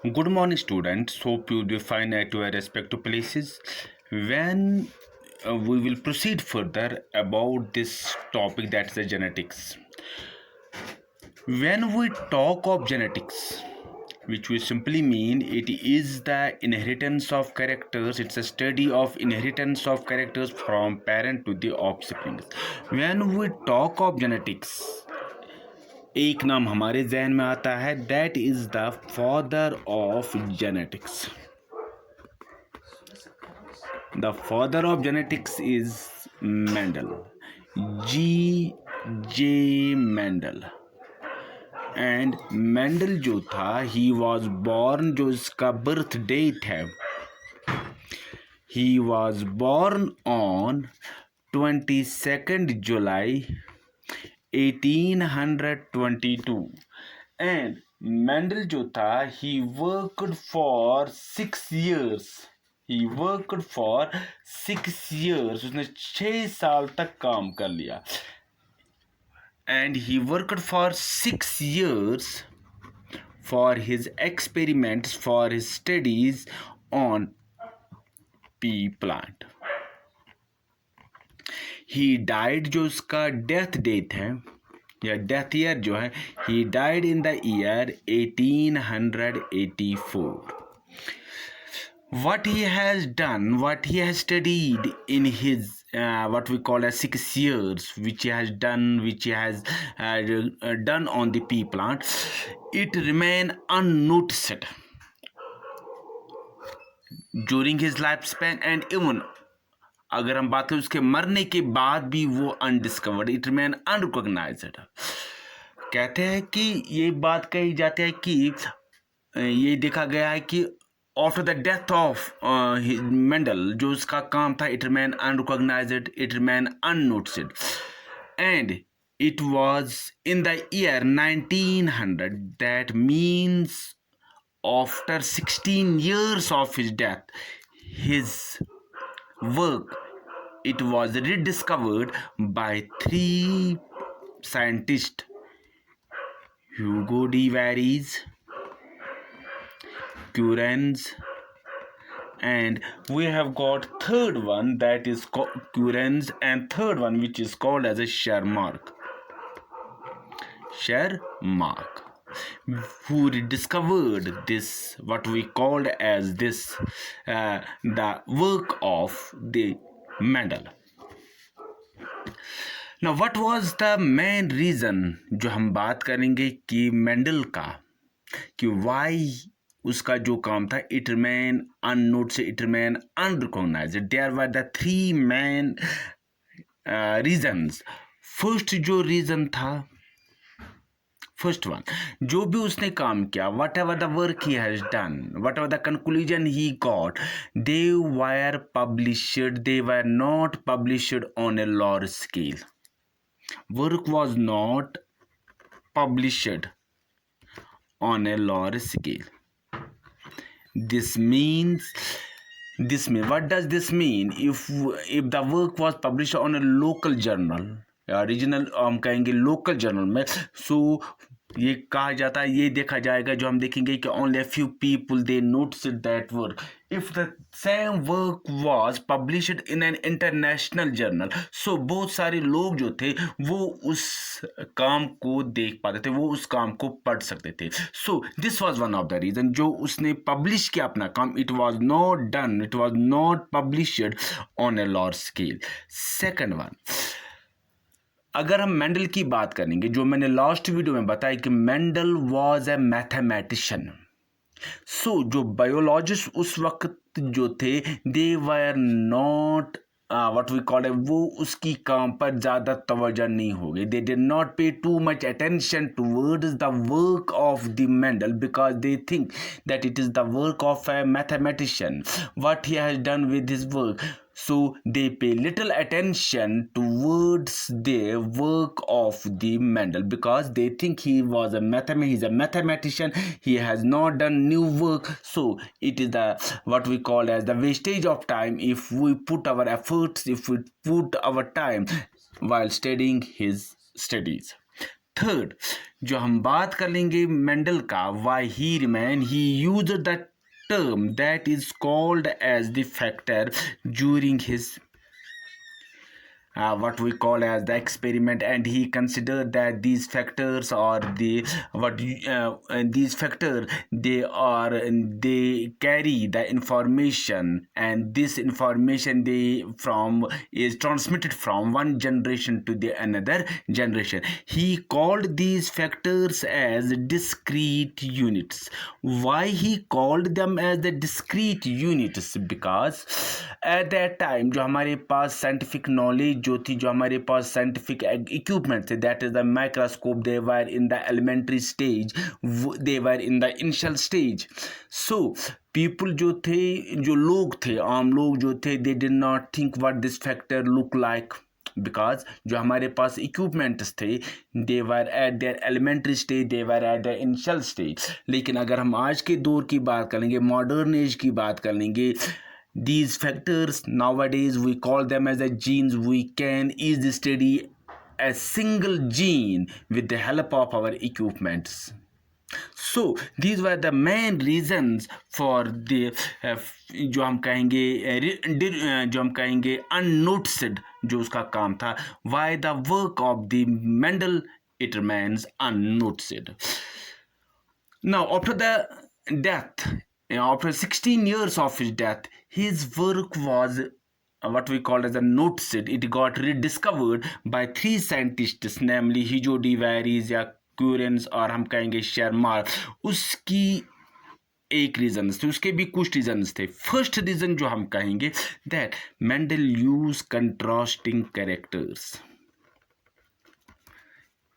Good morning, students. Hope you will find at your respective places. When we will proceed further about this topic, that's the genetics. When we talk of genetics, which we simply mean it is the inheritance of characters, it's a study of inheritance of characters from parent to the offspring. When we talk of genetics, एक नाम हमारे जहन में आता है, that is the father of genetics. The father of genetics is Mendel, G. J. Mendel. And Mendel जो था, he was born, जो इसका बर्थ डेट है, he was born on 22 July 1822. And Mendel जो था, he worked for 6 years. He worked for 6 years. उसने 6 साल तक काम कर लिया. And he worked for 6 years for his experiments, for his studies on pea plant. He died, जो उसका डेथ डेट है या डेथ ईयर जो है, he died in the year 1884. What he has done, what he has studied in his what we call as 6 years, which he has done on the pea plant, it remain unnoticed during his lifespan, and even अगर हम बात करें उसके मरने के बाद भी वो अनडिस्कवर्ड, इट रिमेन अनरिकॉग्नाइज्ड. कहते हैं कि ये बात कही जाती है कि ये देखा गया है कि after the death of Mendel, जो उसका काम था, it remain unrecognised, it remain unnoticed. And it was in the year 1900, that means after 16 years of his death, his work, it was rediscovered by 3 scientists: Hugo de Varies, Currens, and we have got third one, that is Currens, and third one which is called as a Shermark, who rediscovered this, what we called as this, the work of the Mendel. Now what was the main reason, जो हम बात करेंगे कि Mendel का, कि why उसका जो काम था, it remain unnoticed, it remain unrecognised. There were the 3 main reasons. First जो रीजन था, फर्स्ट वन, जो भी उसने काम किया, whatever the work he has done, whatever the conclusion he got, they were published, they were not published on a large scale. Work was not published on a large scale. This means, what does this mean? If the work was published on a local journal या regional, हम कहेंगे local journal में, सो ये कहा जाता है, ये देखा जाएगा, जो हम देखेंगे कि only a few people they noticed that work. If the same work was published in an international journal, so बहुत सारे लोग जो थे वो उस काम को देख पाते थे, वो उस काम को पढ़ सकते थे. So this was one of the reason, जो उसने पब्लिश किया अपना काम, it was not done, it was not published on a large scale. Second one, अगर हम मेंडल की बात करेंगे, जो मैंने लास्ट वीडियो में बताया कि Mendel was a mathematician. So जो बायोलॉजिस्ट उस वक्त जो थे, they were not what we call, वो उसकी काम पर ज़्यादा तवज्जो नहीं हो गई. They did not pay too much attention towards the work of the Mendel, because they think that it is the work of a mathematician, what he has done with his work. So they pay little attention towards the work of the Mendel, because they think he's a mathematician, he has not done new work. So it is the, what we call as the wastage of time, if we put our efforts, if we put our time while studying his studies. Third, जो हम बात कर लेंगे Mendel का, why he remain, he use the term that is called as the factor during his what we call as the experiment, and he considered that these factors are the these factors, they carry the information, and this information they from is transmitted from one generation to the another generation. He called these factors as discrete units. Why he called them as the discrete units? Because at that time जो हमारे पास scientific knowledge जो थी, जो हमारे पास scientific equipment थे, that is the microscope, they were in the elementary stage, they were in the initial stage. So people जो थे, जो लोग थे, आम लोग जो थे, they did not think what this factor look like, because जो हमारे पास इक्विपमेंट्स थे, they were at their elementary stage, they were at the initial stage. लेकिन अगर हम आज के दौर की बात कर लेंगे, मॉडर्न एज की बात कर लेंगे, these factors nowadays we call them as the genes. We can easily study a single gene with the help of our equipments. So these were the main reasons for the जो हम कहेंगे unnoticed जो उसका काम था, why the work of the Mendel it remains unnoticed. Now after the death, after 16 years of his death, his work was what we call as a noticed. It got rediscovered by 3 scientists, namely Hijo de Varies या क्यूरेंस और हम कहेंगे शर्मा. उसकी एक reason थे, उसके भी कुछ रीजन्स थे. फर्स्ट रीजन जो हम कहेंगे, that Mendel use contrasting characters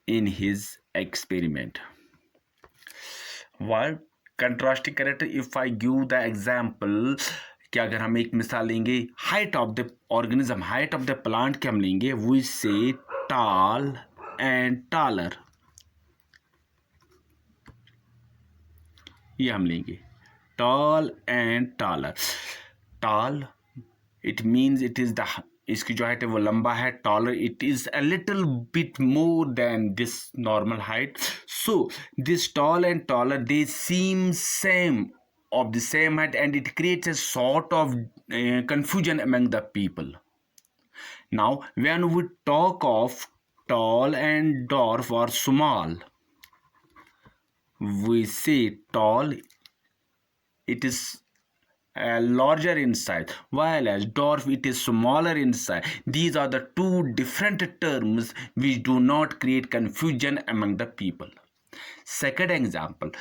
in his experiment. What contrasting character? If I give the example कि अगर हम एक मिसाल लेंगे, height of the organism, height of the plant के हम लेंगे, वी से टॉल एंड टॉलर, ये हम लेंगे tall and taller. Tall it means it is the, इसकी जो हाइट है वो लंबा है. Taller it is a little bit more than this normal height. So this tall and taller they seem same of the same height, and it creates a sort of confusion among the people. Now when we talk of tall and dwarf or small, we say tall it is larger in size, while as dwarf it is smaller in size. These are the two different terms which do not create confusion among the people. Second example,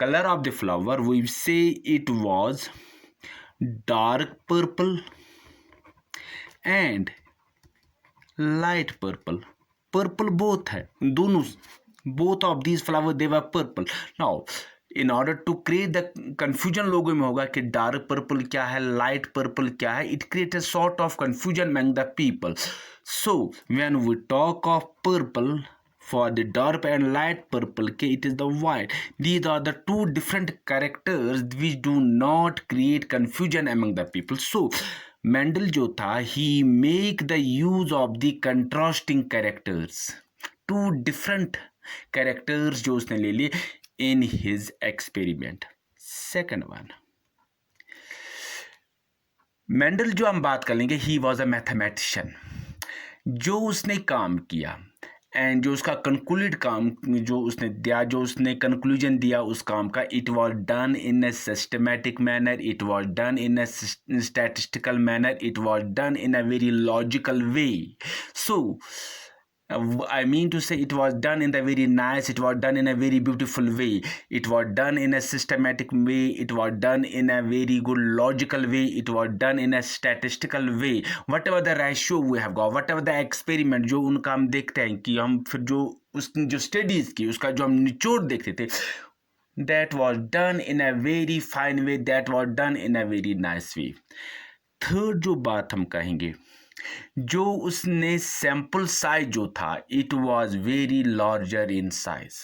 color of the flower, we say it was dark purple and light purple. Purple both है, दोनों, both of these flowers they were purple. Now in order to create the confusion, लोगों में होगा कि dark purple क्या है, light purple क्या है. It creates a sort of confusion among the people. So when we talk of purple, for the dark and light purple, it is the white. These are the two different characters which do not create confusion among the people. So Mendel जो था, he make the use of the contrasting characters, two different characters जो उसने ले लिए in his experiment. Second one, Mendel जो हम बात कर लेंगे, he was a mathematician. जो उसने काम किया एंड जो उसका कंक्लूड काम जो उसने दिया, जो उसने कंक्लूजन दिया उस काम का, it was done in a systematic manner, it was done in a statistical manner, it was done in a very logical way. So I mean to say it was done in the very nice, it was done in a very beautiful way, it was done in a systematic way, it was done in a very good logical way, it was done in a statistical way. Whatever the ratio we have got, whatever the experiment जो उनका हम देखते हैं कि हम फिर जो उसने जो स्टडीज़ की उसका जो हम निचोड़ देखते थे, that was done in a very fine way, that was done in a very nice way. Third जो बात हम कहेंगे, जो उसने सैंपल साइज जो था, it was very larger in size.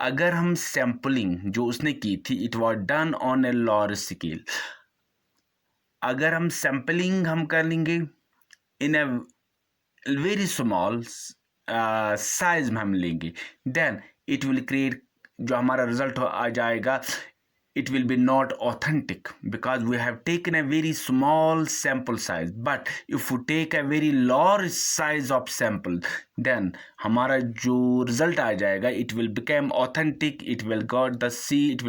अगर हम सैंपलिंग जो उसने की थी, it was done on a large scale. अगर हम सैंपलिंग हम कर लेंगे इन ए वेरी स्मॉल साइज में हम लेंगे, देन इट विल क्रिएट, जो हमारा रिजल्ट आ जाएगा, it will be not authentic because we have taken a very small sample size. But if we take a very large size of sample, then हमारा जो result आ जाएगा, it will become authentic, it will got the C, it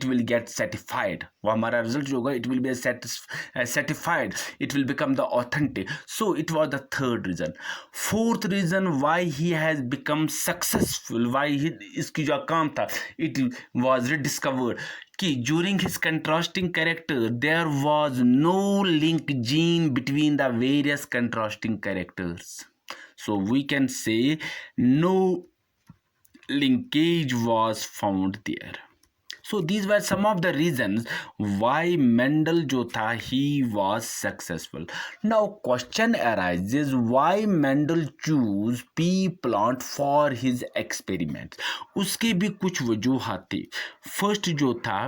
will get certified. वो हमारा result जो होगा, it will be certified, it will become the authentic. So it was the third reason. Fourth reason why he has become successful, why इसकी जो काम था, it was rediscovered कि during his contrasting character there was no link gene between the various contrasting characters. So we can say no linkage was found there. So these were some of the reasons why Mendel जो था he was successful. Now question arises, why Mendel choose pea plant for his experiments? उसके भी कुछ वजूहात थी. First जो था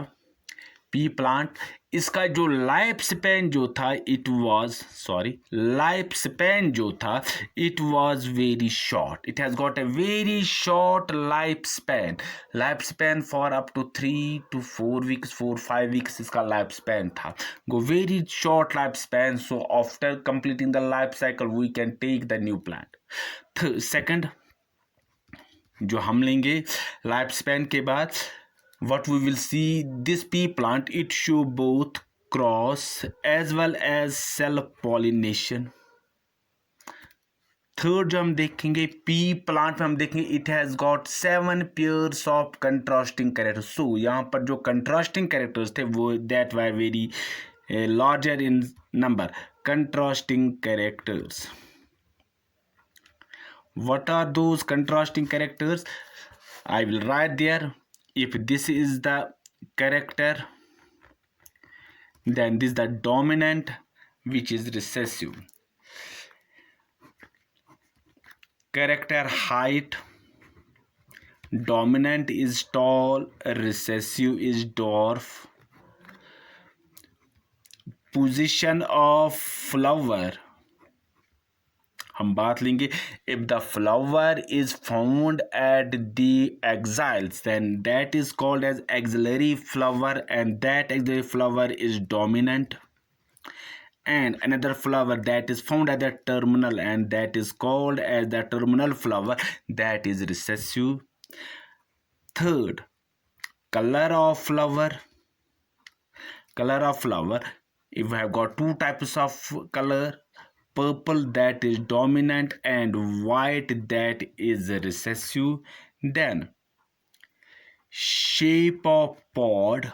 P plant, इसका जो लाइफ स्पैन जो था it was very short. It has got a very short life span for up to 3 to 4 weeks, 4-5 weeks इसका लाइफ स्पैन था. Go very short life span. So after completing the life cycle we can take the new plant. Second जो हम लेंगे life span के बाद, what we will see, this pea plant, it show both cross as well as self pollination. Third जो हम देखेंगे pea plant में, हम देखेंगे it has got 7 pairs of contrasting characters. So यहाँ पर जो कंट्रास्टिंग कैरेक्टर्स थे वो that were very larger in number. Contrasting characters, what are those contrasting characters? I will write there. If this is the character, then this is the dominant, which is recessive. Character height, dominant is tall, recessive is dwarf. Position of flower, हम बात लेंगे, if the flower is found at the axils then that is called as axillary flower, and that axillary flower is dominant. And another flower that is found at the terminal, and that is called as the terminal flower, that is recessive. Third, color of flower. If we have got two types of color, purple that is dominant and white that is recessive. Then shape of pods,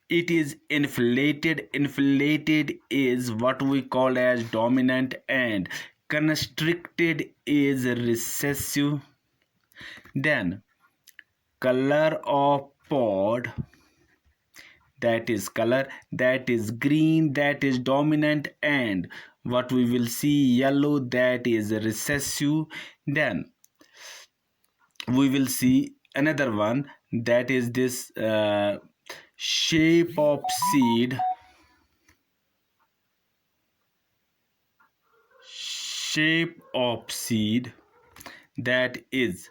it is inflated is what we call as dominant, and constricted is recessive. Then color of pod, that is color, that is green, that is dominant, and what we will see yellow, that is recessive. Then we will see another one, that is this shape of seed, that is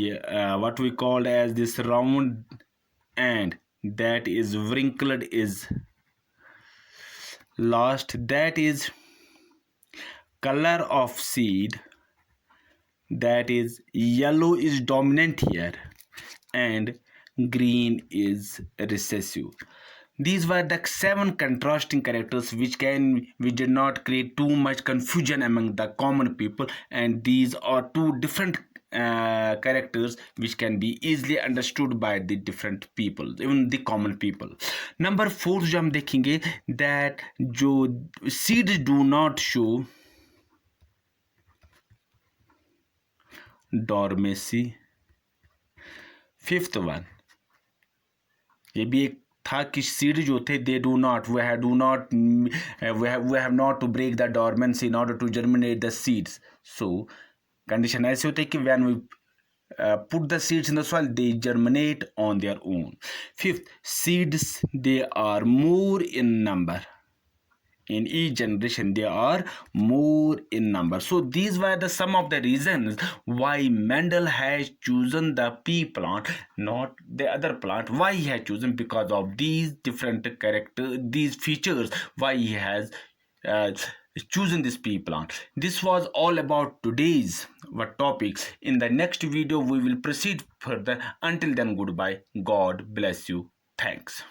what we call as this round, and that is wrinkled is last. That is color of seed, that is yellow is dominant here and green is recessive. These were the 7 contrasting characters which did not create too much confusion among the common people, and these are 2 different characters which can be easily understood by the different people, even the common people. Number 4 जो हम देखेंगे, that जो seeds do not show dormancy. Fifth one, ये भी एक था कि seed जो थे they do not, we have not to break the dormancy in order to germinate the seeds. So condition ऐसे होते हैं कि when we put the seeds in the soil they germinate on their own. Fifth, seeds they are more in number. In each generation, they are more in number. So these were the some of the reasons why Mendel has chosen the pea plant, not the other plant. Why he has chosen? Because of these different character, these features, why he has uh, chosen this pea plant. This was all about today's what topics. In the next video we will proceed further. Until then, goodbye. God bless you. Thanks.